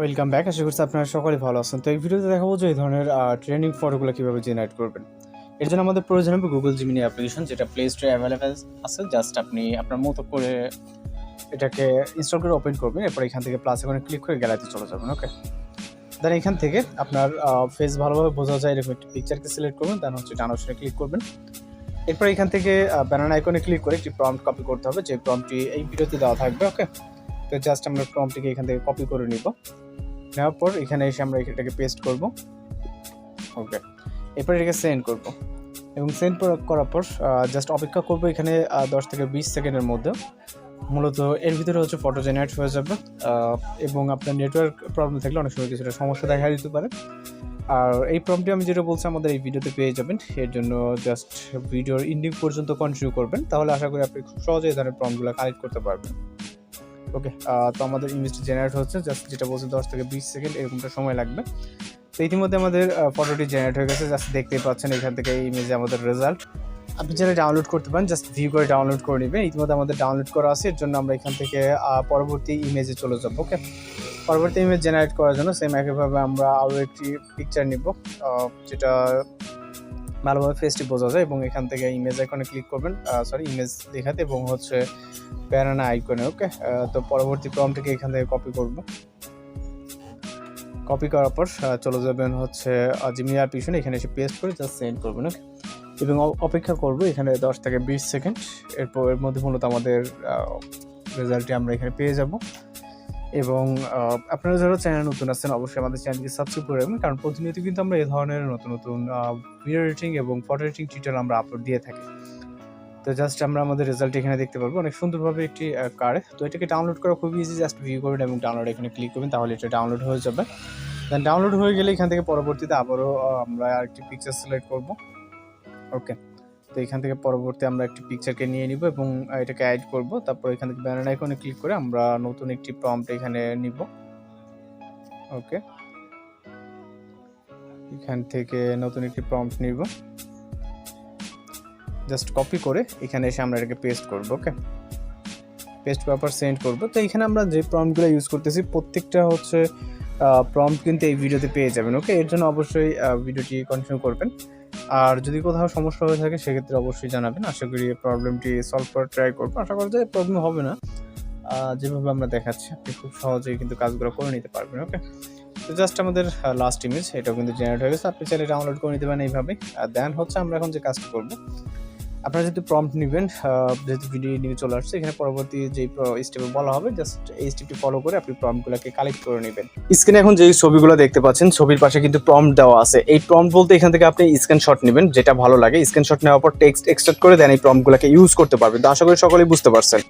Welcome back. আশা করছি আপনারা সকলে ভালো আছেন। তো এই ভিডিওতে দেখাবো যে এই ধরনের ট্রেনিং ফটোগুলো কীভাবে জেনারেট করবেন। এর জন্য আমাদের প্রয়োজন হবে গুগল জিমিনি অ্যাপ্লিকেশন, যেটা প্লে স্টোরে অ্যাভেলেবেল আছে। জাস্ট আপনি আপনার মতো করে এটাকে ইনস্টল করে ওপেন করবেন। এরপর এখান থেকে প্লাস এখানে ক্লিক করে গ্যালারিতে চলে যাবেন। ওকে, দেন এখান থেকে আপনার ফেস ভালোভাবে বোঝা যায় এরকম একটি পিকচারকে সিলেক্ট করবেন। দেন হচ্ছে ডান অপশনে ক্লিক করবেন। এরপর এখান থেকে ব্যানার আইকনে ক্লিক করে একটি প্রম্পট কপি করতে হবে, যে প্রম্পটটি এই ভিডিওতে দেওয়া থাকবে। ওকে, তো জাস্ট আমরা প্রম্পটটিকে এখান থেকে কপি করে নিব। নেওয়ার পর এখানে এসে আমরা এটাকে পেস্ট করব। ওকে, এরপর এটাকে সেন্ড করব এবং সেন্ড করার পর জাস্ট অপেক্ষা করব এখানে 10 থেকে 20 সেকেন্ডের মধ্যে। মূলত এর ভিতরে হচ্ছে ফটো জেনারেট হয়ে যাবে এবং আপনার নেটওয়ার্ক প্রবলেম থাকলে অনেক সময় কিছুটা সমস্যা দেখা দিতে পারে। আর এই প্রম্পটটি আমি যেটা বলছি আমাদের এই ভিডিওতে পেয়ে যাবেন। এর জন্য জাস্ট ভিডিওর এন্ডিং পর্যন্ত কন্টিনিউ করবেন, তাহলে আশা করি আপনি খুব সহজে এই ধরনের প্রম্পটগুলো কালেক্ট করতে পারবেন। ওকে, তো আমাদের ইমেজটি জেনারেট হচ্ছে, জাস্ট যেটা বলছে 10 থেকে 20 সেকেন্ড এরকমটা সময় লাগবে। তো ইতিমধ্যে আমাদের ফটোটি জেনারেট হয়ে গেছে। জাস্ট দেখতেই পাচ্ছেন এখান থেকে এই ইমেজে আমাদের রেজাল্ট। আপনি যারা ডাউনলোড করতে পারেন, জাস্ট ভিউ করে ডাউনলোড করে নেবেন। ইতিমধ্যে আমাদের ডাউনলোড করা আছে, এর জন্য আমরা এখান থেকে পরবর্তী ইমেজে চলে যাব। ওকে, পরবর্তী ইমেজ জেনারেট করার জন্য সেম একইভাবে আমরা আরও একটি পিকচার নিব, যেটা ভালোভাবে ফেসটি বোঝা যায়, এবং এখান থেকে ইমেজ আইকনে ক্লিক করবেন, ইমেজ দেখাতে, এবং হচ্ছে ব্যানানা আইকনে। ওকে, তো পরবর্তী প্রম্পটটিকে এখান থেকে কপি করব। কপি করার পর চলে যাবেন হচ্ছে জিমিনি অ্যাপ্লিকেশনে, এখানে এসে পেস্ট করে জাস্ট সেন্ড করবেন। ওকে, এবং অপেক্ষা করব এখানে 10 থেকে 20 সেকেন্ড। এরপর এর মধ্যে মূলত আমাদের রেজাল্টটি আমরা এখানে পেয়ে যাব। এবং আপনারা যারা চ্যানেল নতুন আছেন অবশ্যই আমাদের চ্যানেলকে সাবস্ক্রাইব করে রাখবেন, কারণ প্রতিনিয়ত কিন্তু আমরা এই ধরনের নতুন নতুন ভিডিও এডিটিং এবং ফটো এডিটিং টিউটোরিয়াল আমরা আপলোড দিয়ে থাকি। তো জাস্ট আমরা আমাদের রেজাল্ট এখানে দেখতে পারবো অনেক সুন্দরভাবে একটি কার্ড। তো এটাকে ডাউনলোড করা খুবই ইজি, জাস্ট ভিউ করবেন এবং ডাউনলোড এখানে ক্লিক করবেন, তাহলে এটা ডাউনলোড হয়ে যাবে। দেন ডাউনলোড হয়ে গেলে এখান থেকে পরবর্তীতে আবারও আমরা আরেকটি পিকচার সিলেক্ট করব। ওকে, তো এখান থেকে পরবর্তী আমরা একটি পিকচারকে নিয়ে নিব এবং এটাকে অ্যাড করব। তারপর এখান থেকে ব্যানার আইকনে ক্লিক করে আমরা নতুন একটি প্রম্পট এখানে নিব। ওকে, এখান থেকে নতুন একটি প্রম্পট নিব, জাস্ট কপি করে এখানে এসে আমরা এটাকে পেস্ট করব। ওকে, পেস্ট করার পর সেন্ড করব। তো এখানে আমরা যে প্রম্পটগুলো ইউজ করতেছি প্রত্যেকটা হচ্ছে প্রম্পট কিন্তু এই ভিডিওতে পেয়ে যাবেন। ওকে, এর জন্য অবশ্যই ভিডিওটি কন্টিনিউ করবেন। আর যদি কোথাও সমস্যা হয়ে থাকে সেক্ষেত্রে অবশ্যই জানাবেন। আশা করি এই প্রবলেমটি সলভ করার ট্রাই করবো। আশা করি যে প্রবলেম হবে না, যেভাবে আমরা দেখাচ্ছি আপনি খুব সহজেই কিন্তু কাজগুলো করে নিতে পারবেন। ওকে, তো জাস্ট আমাদের লাস্ট ইমেজ এটাও কিন্তু জেনারেট হয়ে গেছে। আপনি চাইলে ডাউনলোড করে নিতে পারেন এইভাবে। দেন হচ্ছে আমরা এখন যে কাজটা করবো, আপনারা যেহেতু প্রম্পট নেবেন, যেহেতু ভিডিও নিয়ে চলে আসছে, এখানে পরবর্তী যে স্টেপে বলা হবে জাস্ট এই স্টেপটি ফলো করে আপনি প্রম্পটগুলোকে কালেক্ট করে নেবেন। স্ক্রিনে এখন যে ছবিগুলো দেখতে পাচ্ছেন, ছবির পাশে কিন্তু প্রম্পট দেওয়া আছে। এই প্রম্পট বলতে এখান থেকে আপনি স্ক্রিনশট নেবেন, যেটা ভালো লাগে। স্ক্রিনশট নেওয়ার পর টেক্সট এক্সট্রাক্ট করে দেন এই প্রম্পটগুলোকে ইউজ করতে পারবেন। তো আশা করি সকলেই বুঝতে পারছেন।